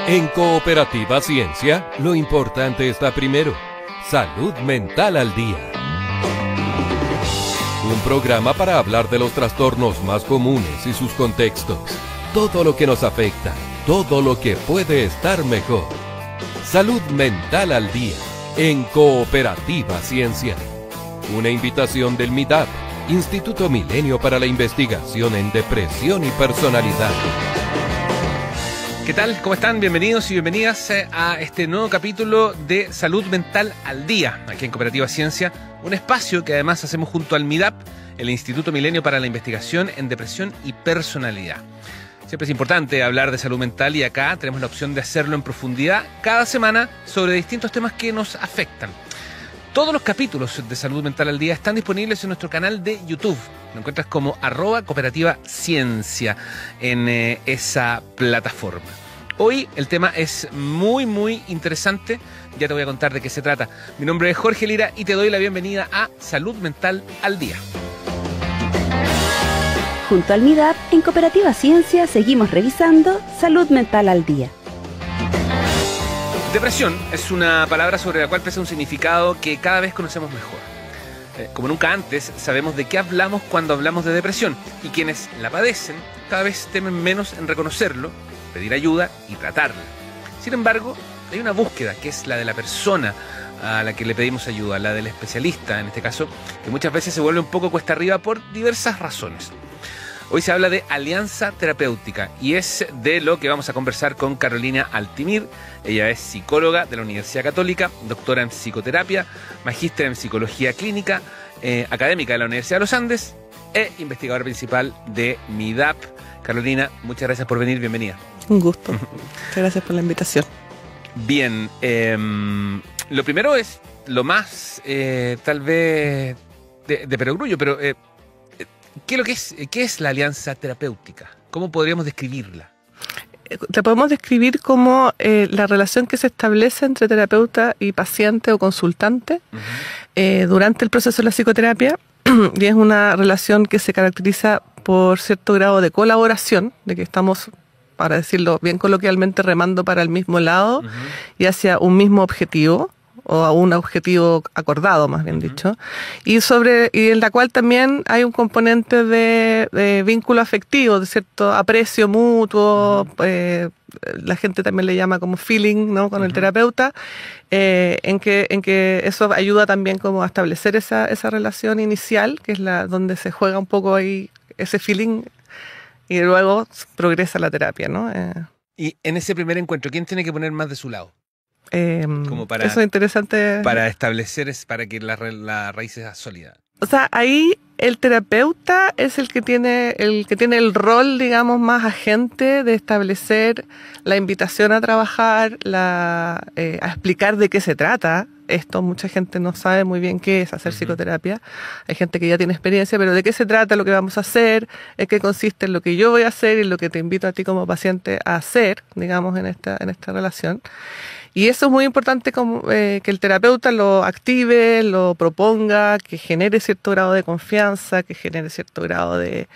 En Cooperativa Ciencia, lo importante está primero. Salud mental al día. Un programa para hablar de los trastornos más comunes y sus contextos. Todo lo que nos afecta, todo lo que puede estar mejor. Salud mental al día, en Cooperativa Ciencia. Una invitación del MIDAP, Instituto Milenio para la Investigación en Depresión y Personalidad. ¿Qué tal? ¿Cómo están? Bienvenidos y bienvenidas a este nuevo capítulo de Salud Mental al Día, aquí en Cooperativa Ciencia, un espacio que además hacemos junto al MIDAP, el Instituto Milenio para la Investigación en Depresión y Personalidad. Siempre es importante hablar de salud mental y acá tenemos la opción de hacerlo en profundidad cada semana sobre distintos temas que nos afectan. Todos los capítulos de Salud Mental al Día están disponibles en nuestro canal de YouTube. Lo encuentras como @Cooperativa Ciencia en esa plataforma. Hoy el tema es muy interesante. Ya te voy a contar de qué se trata. Mi nombre es Jorge Lira y te doy la bienvenida a Salud Mental al Día. Junto al MIDAP, en Cooperativa Ciencia seguimos revisando Salud Mental al Día. Depresión es una palabra sobre la cual pesa un significado que cada vez conocemos mejor. Como nunca antes, sabemos de qué hablamos cuando hablamos de depresión y quienes la padecen cada vez temen menos en reconocerlo, pedir ayuda y tratarla. Sin embargo, hay una búsqueda que es la de la persona a la que le pedimos ayuda, la del especialista en este caso, que muchas veces se vuelve un poco cuesta arriba por diversas razones. Hoy se habla de alianza terapéutica y es de lo que vamos a conversar con Carolina Altimir. Ella es psicóloga de la Universidad Católica, doctora en psicoterapia, magíster en psicología clínica, académica de la Universidad de los Andes e investigadora principal de MIDAP. Carolina, muchas gracias por venir, bienvenida. Un gusto. Muchas gracias por la invitación. Bien, lo primero es lo más, tal vez, de perogrullo, pero... ¿Qué es la alianza terapéutica? ¿Cómo podríamos describirla? La podemos describir como la relación que se establece entre terapeuta y paciente o consultante durante el proceso de la psicoterapia, y es una relación que se caracteriza por cierto grado de colaboración, de que estamos, para decirlo bien coloquialmente, remando para el mismo lado y hacia un mismo objetivo, o a un objetivo acordado, más bien dicho, y en la cual también hay un componente de vínculo afectivo, de cierto aprecio mutuo, la gente también le llama como feeling, ¿no?, con el terapeuta, en que eso ayuda también como a establecer esa relación inicial, que es donde se juega un poco ahí ese feeling, y luego progresa la terapia, ¿no? Y en ese primer encuentro, ¿quién tiene que poner más de su lado? Como eso es interesante. Para establecer, para que la raíz sea sólida. O sea, ahí el terapeuta es el que tiene el rol, digamos, más agente de establecer la invitación a trabajar, a explicar de qué se trata. Esto mucha gente no sabe muy bien qué es hacer psicoterapia. Hay gente que ya tiene experiencia, pero de qué se trata, lo que vamos a hacer, en qué consiste en lo que yo voy a hacer y lo que te invito a ti como paciente a hacer, digamos, en esta relación. Y eso es muy importante, que el terapeuta lo active, lo proponga, que genere cierto grado de confianza, que genere cierto grado de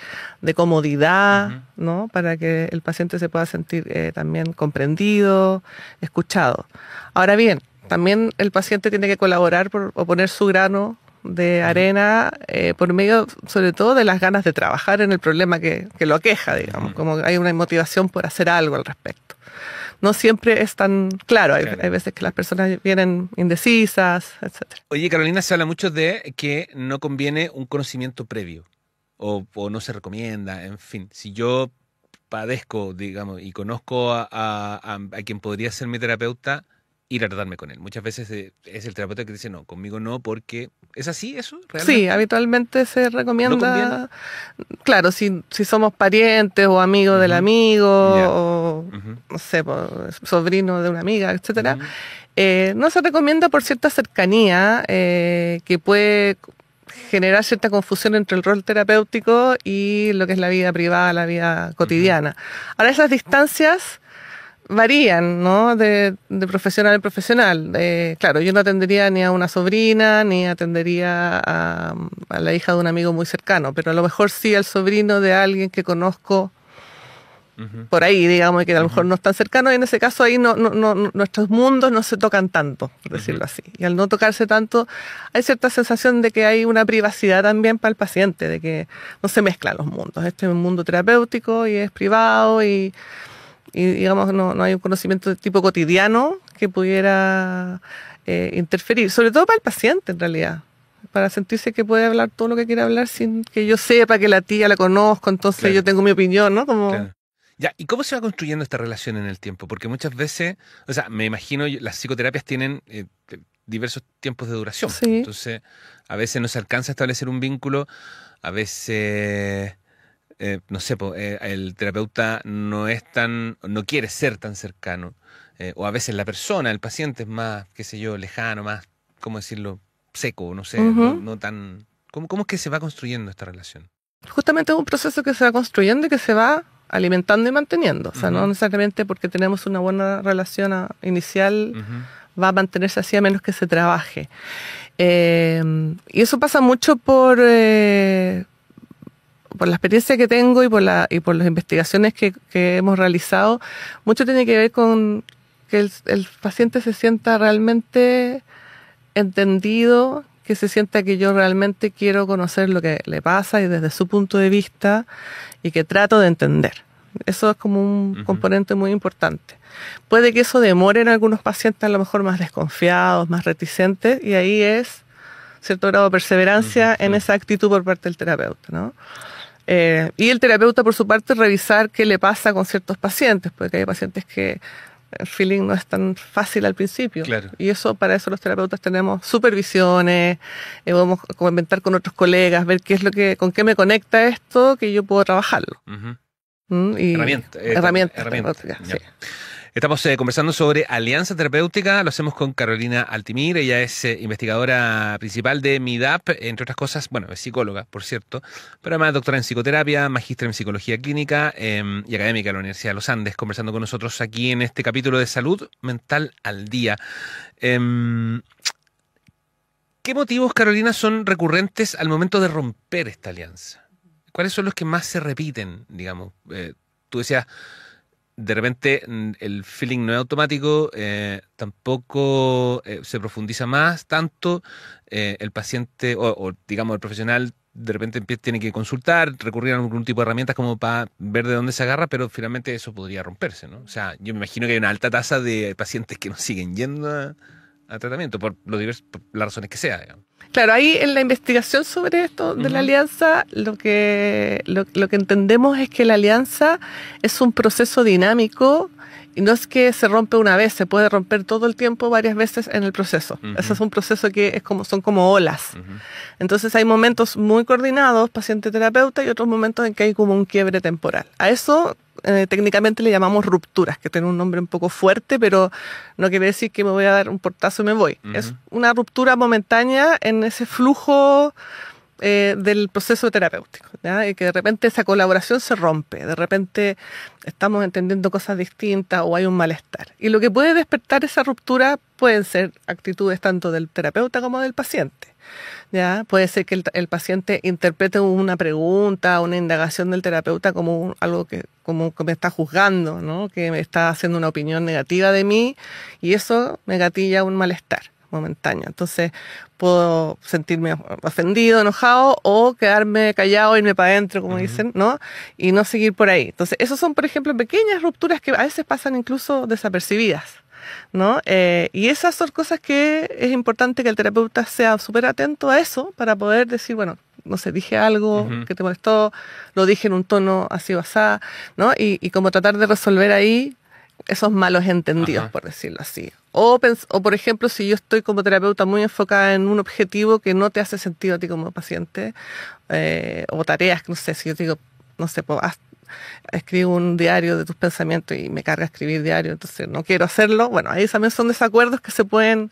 comodidad, ¿no?, para que el paciente se pueda sentir también comprendido, escuchado. Ahora bien, también el paciente tiene que colaborar o poner su grano de arena por medio, sobre todo, de las ganas de trabajar en el problema que lo aqueja, digamos, como hay una motivación por hacer algo al respecto. No siempre es tan claro. Hay veces que las personas vienen indecisas, etc. Oye, Carolina, se habla mucho de que no conviene un conocimiento previo o no se recomienda, en fin. Si yo padezco, digamos, y conozco a quien podría ser mi terapeuta, ir a tratarme con él. Muchas veces es el terapeuta que dice no, conmigo no, porque... ¿Es así eso? ¿Realmente? Sí, habitualmente se recomienda... ¿No conviene? Claro, si somos parientes o amigos del amigo, o no sé, sobrino de una amiga, etcétera, no se recomienda por cierta cercanía que puede generar cierta confusión entre el rol terapéutico y lo que es la vida privada, la vida cotidiana. Ahora, esas distancias varían, ¿no?, de profesional en profesional. Claro, yo no atendería ni a una sobrina, ni atendería a la hija de un amigo muy cercano, pero a lo mejor sí al sobrino de alguien que conozco por ahí, digamos, que a lo mejor no están cercanos, y en ese caso ahí nuestros mundos no se tocan tanto, por decirlo así. Y al no tocarse tanto, hay cierta sensación de que hay una privacidad también para el paciente, de que no se mezclan los mundos. Este es un mundo terapéutico y es privado y digamos, no hay un conocimiento de tipo cotidiano que pudiera interferir, sobre todo para el paciente en realidad, para sentirse que puede hablar todo lo que quiera hablar sin que yo sepa que la tía la conozco, entonces Claro. yo tengo mi opinión, ¿no? Como... Claro. Ya, ¿y cómo se va construyendo esta relación en el tiempo? Porque muchas veces, o sea, me imagino las psicoterapias tienen diversos tiempos de duración. Sí. Entonces, a veces no se alcanza a establecer un vínculo, a veces, no sé, el terapeuta no quiere ser tan cercano, o a veces la persona, el paciente es más, qué sé yo, lejano, más, ¿cómo decirlo? Seco, no sé, no tan... ¿Cómo es que se va construyendo esta relación? Justamente es un proceso que se va construyendo y que se va alimentando y manteniendo. O sea, no necesariamente porque tenemos una buena relación inicial va a mantenerse así a menos que se trabaje. Y eso pasa mucho por la experiencia que tengo y por las investigaciones que hemos realizado. Mucho tiene que ver con que el paciente se sienta realmente entendido, que se sienta que yo realmente quiero conocer lo que le pasa y desde su punto de vista y que trato de entender. Eso es como un componente muy importante. Puede que eso demore en algunos pacientes a lo mejor más desconfiados, más reticentes, y ahí es cierto grado de perseverancia en esa actitud por parte del terapeuta, ¿no? Y el terapeuta, por su parte, revisar qué le pasa con ciertos pacientes, porque hay pacientes que el feeling no es tan fácil al principio. Claro. Y para eso los terapeutas tenemos supervisiones, podemos comentar con otros colegas, ver con qué me conecta esto, que yo puedo trabajarlo. Y herramientas. Ya. Sí. Estamos conversando sobre alianza terapéutica, lo hacemos con Carolina Altimir, ella es investigadora principal de MIDAP, entre otras cosas, bueno, es psicóloga, por cierto, pero además doctora en psicoterapia, magíster en psicología clínica y académica de la Universidad de los Andes, conversando con nosotros aquí en este capítulo de Salud Mental al Día. ¿Qué motivos, Carolina, son recurrentes al momento de romper esta alianza? ¿Cuáles son los que más se repiten, digamos? Tú decías... De repente el feeling no es automático, tampoco se profundiza más tanto, el paciente o digamos el profesional de repente tiene que consultar, recurrir a algún tipo de herramientas como para ver de dónde se agarra, pero finalmente eso podría romperse, ¿no? O sea, yo me imagino que hay una alta tasa de pacientes que no siguen yendo a tratamiento por las razones que sea, digamos. Claro, ahí en la investigación sobre esto de la alianza, lo que entendemos es que la alianza es un proceso dinámico y no es que se rompe una vez, se puede romper todo el tiempo varias veces en el proceso. Ese es un proceso que son como olas. Entonces hay momentos muy coordinados, paciente-terapeuta, y otros momentos en que hay como un quiebre temporal. A eso técnicamente le llamamos rupturas, que tiene un nombre un poco fuerte, pero no quiere decir que me voy a dar un portazo y me voy. Es una ruptura momentánea en ese flujo del proceso terapéutico, ¿ya? Y que de repente esa colaboración se rompe, de repente estamos entendiendo cosas distintas o hay un malestar. Y lo que puede despertar esa ruptura pueden ser actitudes tanto del terapeuta como del paciente. ¿Ya? Puede ser que el paciente interprete una pregunta, una indagación del terapeuta como algo que me está juzgando, ¿no? Que me está haciendo una opinión negativa de mí, y eso me gatilla un malestar momentáneo. Entonces puedo sentirme ofendido, enojado, o quedarme callado, irme para adentro, como dicen, ¿no? Y no seguir por ahí. Entonces esos son, por ejemplo, pequeñas rupturas que a veces pasan incluso desapercibidas, ¿no? Y esas son cosas que es importante que el terapeuta sea súper atento a eso para poder decir, bueno, no sé, dije algo que te molestó, lo dije en un tono así o asá, ¿no? Y como tratar de resolver ahí esos malos entendidos, por decirlo así. O, por ejemplo, si yo estoy como terapeuta muy enfocada en un objetivo que no te hace sentido a ti como paciente, o tareas, no sé, si yo te digo, no sé, escribo un diario de tus pensamientos y me carga escribir diario, entonces no quiero hacerlo. Bueno, ahí también son desacuerdos que se pueden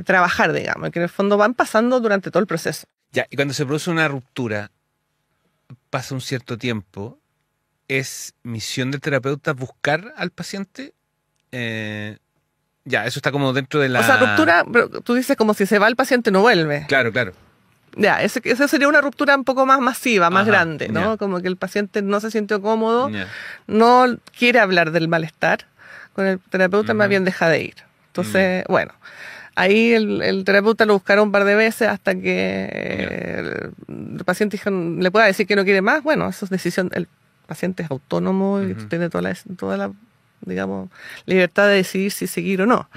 trabajar, digamos, que en el fondo van pasando durante todo el proceso. Ya, y cuando se produce una ruptura, pasa un cierto tiempo, ¿es misión del terapeuta buscar al paciente? Ya, eso está como dentro de la... O sea, ruptura, pero tú dices como si se va el paciente no vuelve. Claro, claro. Ya, esa sería una ruptura un poco más masiva, más Ajá, grande, ¿no? ya. Como que el paciente no se sintió cómodo, Ya. no quiere hablar del malestar, con el terapeuta más bien deja de ir. Entonces, bueno, ahí el terapeuta lo buscaron un par de veces hasta que el paciente dijo, le pueda decir que no quiere más. Bueno, eso es decisión, el paciente es autónomo y tiene toda la, digamos, libertad de decidir si seguir o no.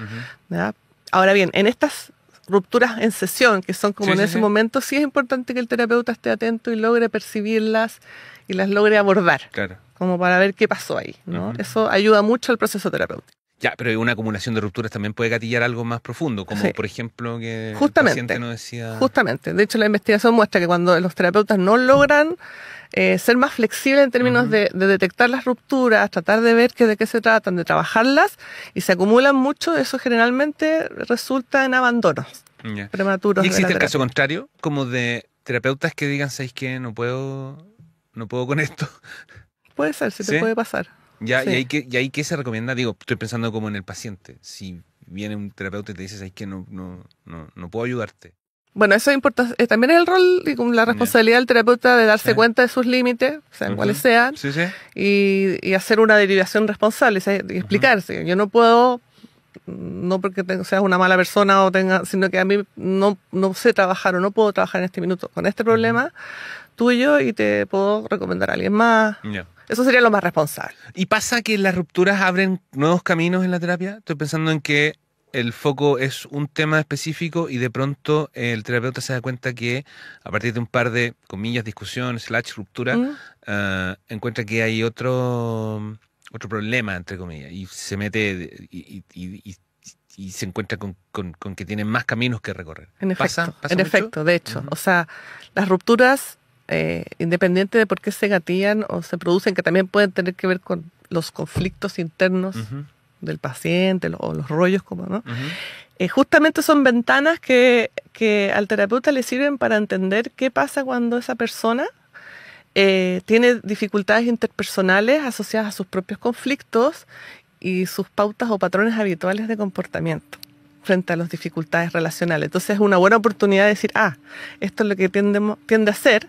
¿Ya? Ahora bien, en estas rupturas en sesión, que son como Sí, en sí, ese sí. momento, sí es importante que el terapeuta esté atento y logre percibirlas y las logre abordar, Claro. como para ver qué pasó ahí, ¿no? Eso ayuda mucho al proceso terapéutico. Ya, pero una acumulación de rupturas también puede gatillar algo más profundo, como Sí. por ejemplo que Justamente. el paciente no decía... Justamente. De hecho, la investigación muestra que cuando los terapeutas no logran ser más flexibles en términos de detectar las rupturas, tratar de ver de qué se tratan, de trabajarlas, y se acumulan mucho, eso generalmente resulta en abandonos Ya. prematuros. ¿Y de la existe el caso terapia. contrario? Como de terapeutas que digan, ¿sabéis qué? No puedo con esto. Puede ser, se ¿Sí? te puede pasar. Ya, Sí. ¿y ahí qué se recomienda? Digo, estoy pensando como en el paciente. Si viene un terapeuta y te dice, ¿sabéis qué? No puedo ayudarte. Bueno, eso importa, también es el rol y como la responsabilidad del terapeuta de darse Sí. cuenta de sus límites, sean cuales sean, Sí, sí. y hacer una derivación responsable, y explicarse. Yo no puedo, no porque seas una mala persona sino que a mí no sé trabajar o no puedo trabajar en este minuto con este problema tuyo y te puedo recomendar a alguien más. Ya. Eso sería lo más responsable. ¿Y pasa que las rupturas abren nuevos caminos en la terapia? Estoy pensando en que el foco es un tema específico y de pronto el terapeuta se da cuenta que a partir de un par de, comillas, discusiones, ruptura, encuentra que hay otro problema, entre comillas, y se mete y se encuentra con que tiene más caminos que recorrer. En efecto, ¿Pasa mucho? de hecho. O sea, las rupturas, independiente de por qué se gatillan o se producen, que también pueden tener que ver con los conflictos internos del paciente o los rollos, como, ¿no? Justamente son ventanas que al terapeuta le sirven para entender qué pasa cuando esa persona tiene dificultades interpersonales asociadas a sus propios conflictos y sus pautas o patrones habituales de comportamiento frente a las dificultades relacionales. Entonces es una buena oportunidad de decir, esto es lo que tiende a hacer,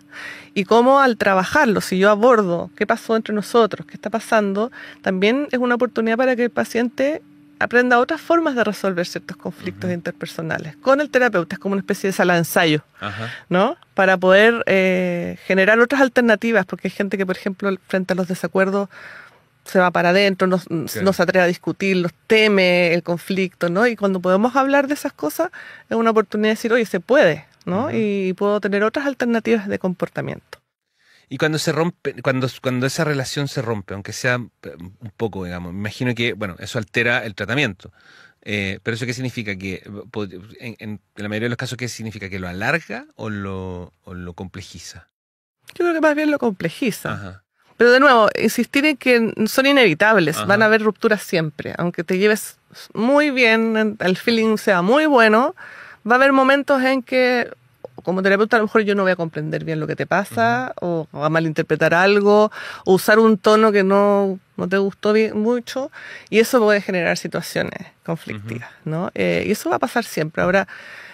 y cómo al trabajarlo, si yo abordo qué pasó entre nosotros, qué está pasando, también es una oportunidad para que el paciente aprenda otras formas de resolver ciertos conflictos interpersonales con el terapeuta. Es como una especie de sala de ensayo, ¿no? Para poder generar otras alternativas, porque hay gente que, por ejemplo, frente a los desacuerdos se va para adentro, no se atreve a discutirlos, teme el conflicto, ¿no? Y cuando podemos hablar de esas cosas, es una oportunidad de decir, oye, se puede, ¿no? Y puedo tener otras alternativas de comportamiento. Y cuando se rompe, cuando esa relación se rompe, aunque sea un poco, digamos, me imagino que, bueno, eso altera el tratamiento. Pero ¿eso qué significa? Que en la mayoría de los casos, ¿qué significa? ¿Que lo alarga o lo complejiza? Yo creo que más bien lo complejiza. Ajá. Pero de nuevo, insistir en que son inevitables, Ajá. van a haber rupturas siempre. Aunque te lleves muy bien, el feeling sea muy bueno, va a haber momentos en que, como terapeuta, a lo mejor yo no voy a comprender bien lo que te pasa, o a malinterpretar algo, o usar un tono que no te gustó mucho, y eso puede generar situaciones conflictivas, ¿no? Y eso va a pasar siempre. Ahora,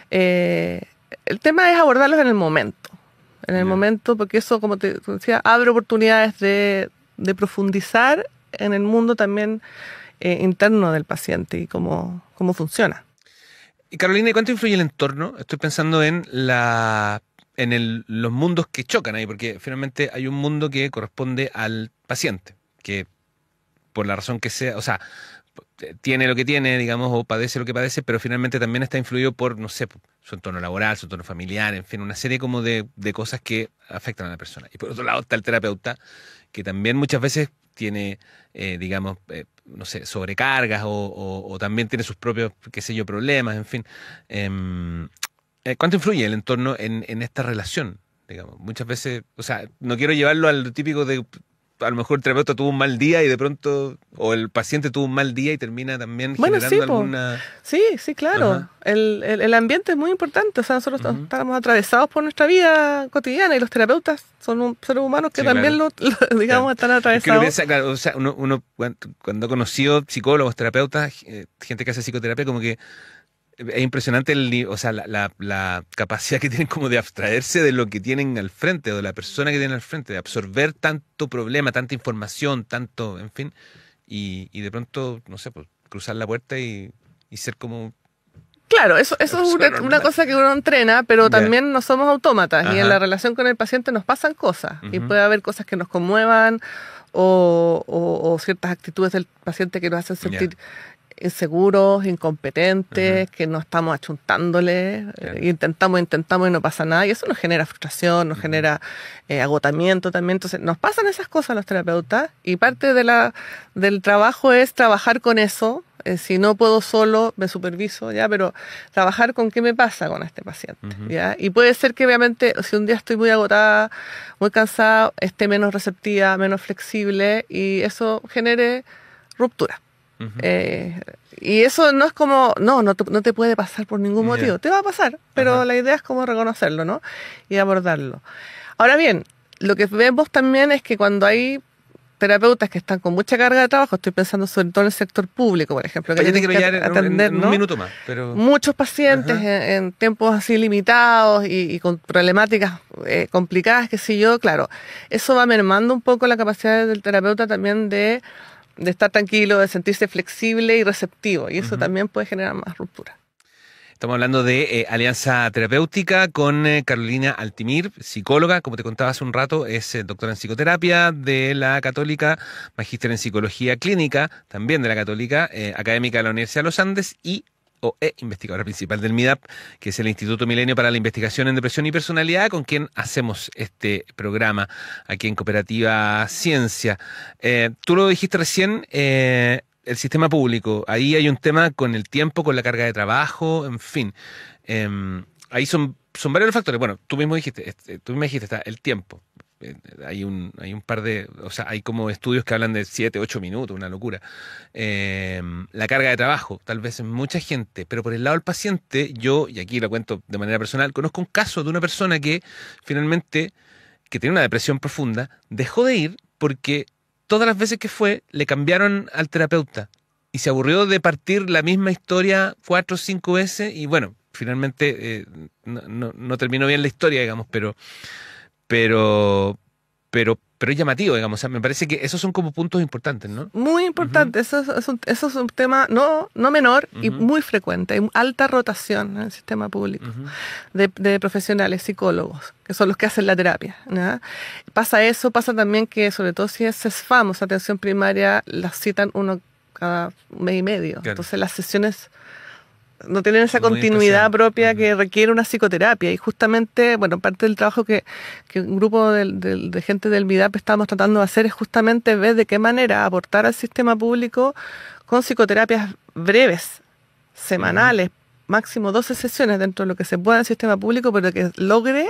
el tema es abordarlos en el momento. En el momento, porque eso, como te decía, abre oportunidades de profundizar en el mundo también interno del paciente y cómo funciona. Y Carolina, ¿y cuánto influye el entorno? Estoy pensando en los mundos que chocan ahí, porque finalmente hay un mundo que corresponde al paciente, que por la razón que sea, o sea, tiene lo que tiene, digamos, o padece lo que padece, pero finalmente también está influido por, no sé, su entorno laboral, su entorno familiar, en fin, una serie como de cosas que afectan a la persona. Y por otro lado está el terapeuta, que también muchas veces tiene, digamos, no sé, sobrecargas o también tiene sus propios, qué sé yo, problemas, en fin. ¿Cuánto influye el entorno en esta relación? Digamos, muchas veces, o sea, no quiero llevarlo al típico de, a lo mejor el terapeuta tuvo un mal día y de pronto, o el paciente tuvo un mal día y termina también generando alguna... Sí, claro. Ajá. El ambiente es muy importante. O sea, nosotros estamos atravesados por nuestra vida cotidiana y los terapeutas son seres humanos que también digamos, están atravesados. Es que uno piensa, claro, o sea, uno cuando ha conocido psicólogos, terapeutas, gente que hace psicoterapia, como que Es impresionante o sea, la capacidad que tienen como de abstraerse de lo que tienen al frente, o de la persona que tienen al frente, de absorber tanto problema, tanta información, tanto, en fin, y de pronto, no sé, pues, cruzar la puerta y ser como... Claro, eso es una cosa que uno entrena, pero Ya. también no somos autómatas y en Ajá. la relación con el paciente nos pasan cosas y Ujú. puede haber cosas que nos conmuevan o ciertas actitudes del paciente que nos hacen sentir inseguros, incompetentes, que no estamos achuntándole, Claro. intentamos y no pasa nada y eso nos genera frustración, nos genera agotamiento también. Entonces nos pasan esas cosas a los terapeutas y parte del trabajo es trabajar con eso. Si no puedo solo, me superviso, ¿ya? Pero trabajar con qué me pasa con este paciente, Ujú. ¿ya? Y puede ser que obviamente si un día estoy muy agotada, muy cansada, esté menos receptiva, menos flexible y eso genere ruptura. Ujú. Y eso no es como, no te puede pasar por ningún motivo, Ya. te va a pasar, pero Ajá. la idea es como reconocerlo, ¿no? Y abordarlo. Ahora bien, lo que vemos también es que cuando hay terapeutas que están con mucha carga de trabajo, estoy pensando sobre todo en el sector público, por ejemplo, que Oye, te tienen quiero que llevar atender, en un ¿no? minuto más, pero... Muchos pacientes Ajá. en tiempos así limitados y con problemáticas complicadas, qué sé yo, claro, eso va mermando un poco la capacidad del terapeuta también de estar tranquilo, de sentirse flexible y receptivo, y eso Ujú. también puede generar más ruptura. Estamos hablando de Alianza Terapéutica con Carolina Altimir, psicóloga, como te contaba hace un rato, es doctora en psicoterapia de la Católica, magíster en psicología clínica, también de la Católica, académica de la Universidad de los Andes y investigadora principal del MIDAP, que es el Instituto Milenio para la Investigación en Depresión y Personalidad, con quien hacemos este programa aquí en Cooperativa Ciencia. Tú lo dijiste recién, el sistema público, ahí hay un tema con el tiempo, con la carga de trabajo, en fin. Ahí son varios los factores. Bueno, tú mismo dijiste, está el tiempo. Hay un par de, o sea, hay como estudios que hablan de 7, 8 minutos, una locura. La carga de trabajo, tal vez en mucha gente, pero por el lado del paciente, yo, y aquí lo cuento de manera personal, conozco un caso de una persona que finalmente, que tiene una depresión profunda, dejó de ir porque todas las veces que fue, le cambiaron al terapeuta y se aburrió de partir la misma historia 4 o 5 veces y bueno, finalmente no terminó bien la historia, digamos, pero es llamativo, digamos. O sea, me parece que esos son como puntos importantes, ¿no? Muy importante, eso es un tema no menor y Ujú. muy frecuente. Hay alta rotación en el sistema público Ujú. de profesionales, psicólogos, que son los que hacen la terapia, ¿ya? Pasa eso, pasa también que sobre todo si es CESFAM, o sea, atención primaria, las citan uno cada mes y medio. Claro. Entonces las sesiones no tienen esa Muy continuidad espaciado. propia Ujú. que requiere una psicoterapia. Y justamente, bueno, parte del trabajo que un grupo de gente del MIDAP estamos tratando de hacer es justamente ver de qué manera aportar al sistema público con psicoterapias breves, semanales, máximo 12 sesiones dentro de lo que se pueda en el sistema público, pero que logre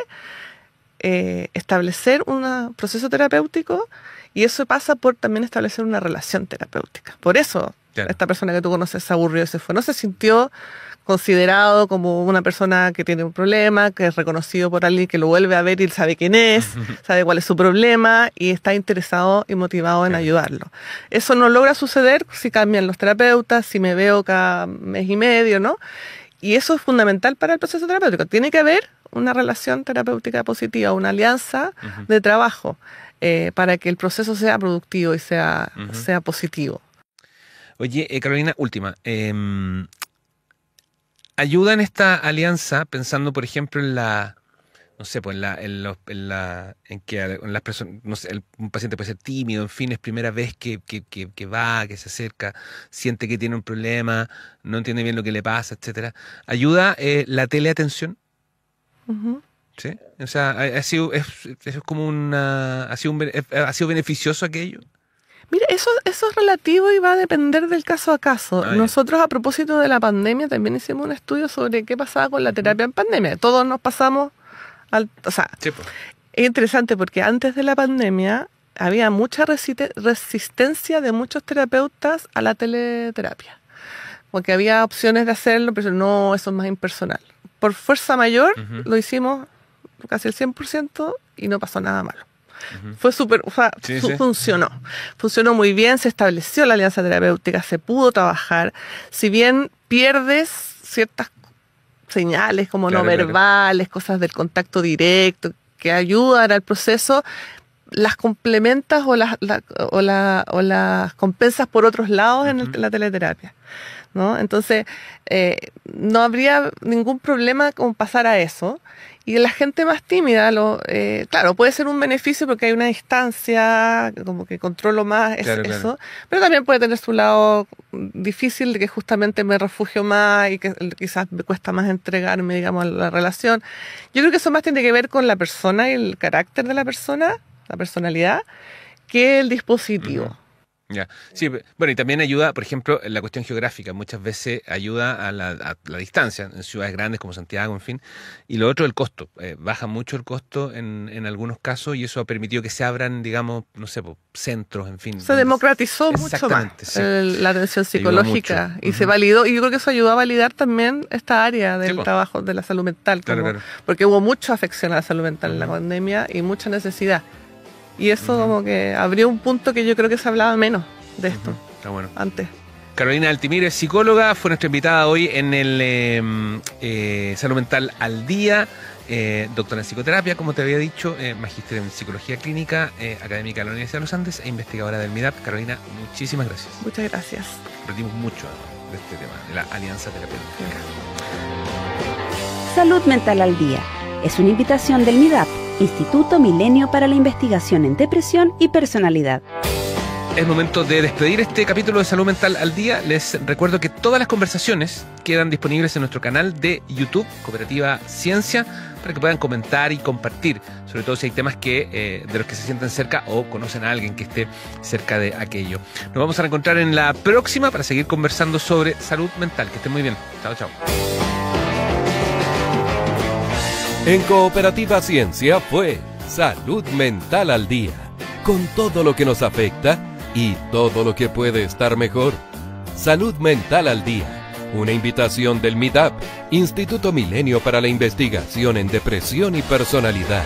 establecer un proceso terapéutico y eso pasa por también establecer una relación terapéutica. Por eso Claro. esta persona que tú conoces se aburrió y se fue. No se sintió considerado como una persona que tiene un problema, que es reconocido por alguien que lo vuelve a ver y sabe quién es, sabe cuál es su problema y está interesado y motivado en Claro. ayudarlo. Eso no logra suceder si cambian los terapeutas, si me veo cada mes y medio, ¿no? Y eso es fundamental para el proceso terapéutico. Tiene que haber una relación terapéutica positiva, una alianza Ujú. de trabajo para que el proceso sea productivo y sea Ujú. positivo. Oye, Carolina, última. ¿Ayuda en esta alianza pensando, por ejemplo, en la, no sé, pues en que en las personas, no sé, un paciente puede ser tímido, en fin, es primera vez que va, que se acerca, siente que tiene un problema, no entiende bien lo que le pasa, etcétera? ¿Ayuda la teleatención? Ujú. ¿Sí? O sea, es como ha sido beneficioso aquello. Mira, eso es relativo y va a depender del caso a caso. Ah, ya. Nosotros a propósito de la pandemia también hicimos un estudio sobre qué pasaba con la terapia en pandemia. Todos nos pasamos o sea, Sí, pues. es interesante porque antes de la pandemia había mucha resistencia de muchos terapeutas a la teleterapia. Porque había opciones de hacerlo, pero no, eso es más impersonal. Por fuerza mayor Ujú. lo hicimos casi el 100% y no pasó nada malo. Ujú. Fue súper, o sea, Sí, sí. funcionó muy bien, se estableció la alianza terapéutica, se pudo trabajar. Si bien pierdes ciertas señales como Claro, no verbales, cosas del contacto directo que ayudan al proceso, las complementas o las compensas por otros lados en la teleterapia, ¿no? Entonces, no habría ningún problema con pasar a eso. Y la gente más tímida, claro, puede ser un beneficio porque hay una distancia, como que controlo más eso, pero también puede tener su lado difícil de que justamente me refugio más y que quizás me cuesta más entregarme, digamos, a la relación. Yo creo que eso más tiene que ver con la persona y el carácter de la persona, la personalidad, que el dispositivo. Ya. Sí, bueno, y también ayuda, por ejemplo, en la cuestión geográfica. Muchas veces ayuda a la distancia en ciudades grandes como Santiago, en fin. Y lo otro, el costo. Baja mucho el costo en algunos casos y eso ha permitido que se abran, digamos, no sé, centros, en fin. Se democratizó mucho más la atención psicológica y se validó. Y yo creo que eso ayudó a validar también esta área del trabajo de la salud mental. Porque hubo mucha afección a la salud mental en la pandemia y mucha necesidad. Y eso como que abrió un punto que yo creo que se hablaba menos de esto antes. Carolina Altimira es psicóloga, fue nuestra invitada hoy en el Salud Mental al Día, doctora en psicoterapia, como te había dicho, magíster en psicología clínica, académica de la Universidad de los Andes e investigadora del MIDAP. Carolina, muchísimas gracias. Muchas gracias. Aprendimos mucho de este tema, de la alianza terapéutica. Salud Mental al Día es una invitación del MIDAP, Instituto Milenio para la Investigación en Depresión y Personalidad. Es momento de despedir este capítulo de Salud Mental al Día. Les recuerdo que todas las conversaciones quedan disponibles en nuestro canal de YouTube, Cooperativa Ciencia, para que puedan comentar y compartir, sobre todo si hay temas de los que se sienten cerca o conocen a alguien que esté cerca de aquello. Nos vamos a reencontrar en la próxima para seguir conversando sobre salud mental. Que estén muy bien. Chao, chao. En Cooperativa Ciencia fue Salud Mental al Día, con todo lo que nos afecta y todo lo que puede estar mejor. Salud Mental al Día, una invitación del MIDAP, Instituto Milenio para la Investigación en Depresión y Personalidad.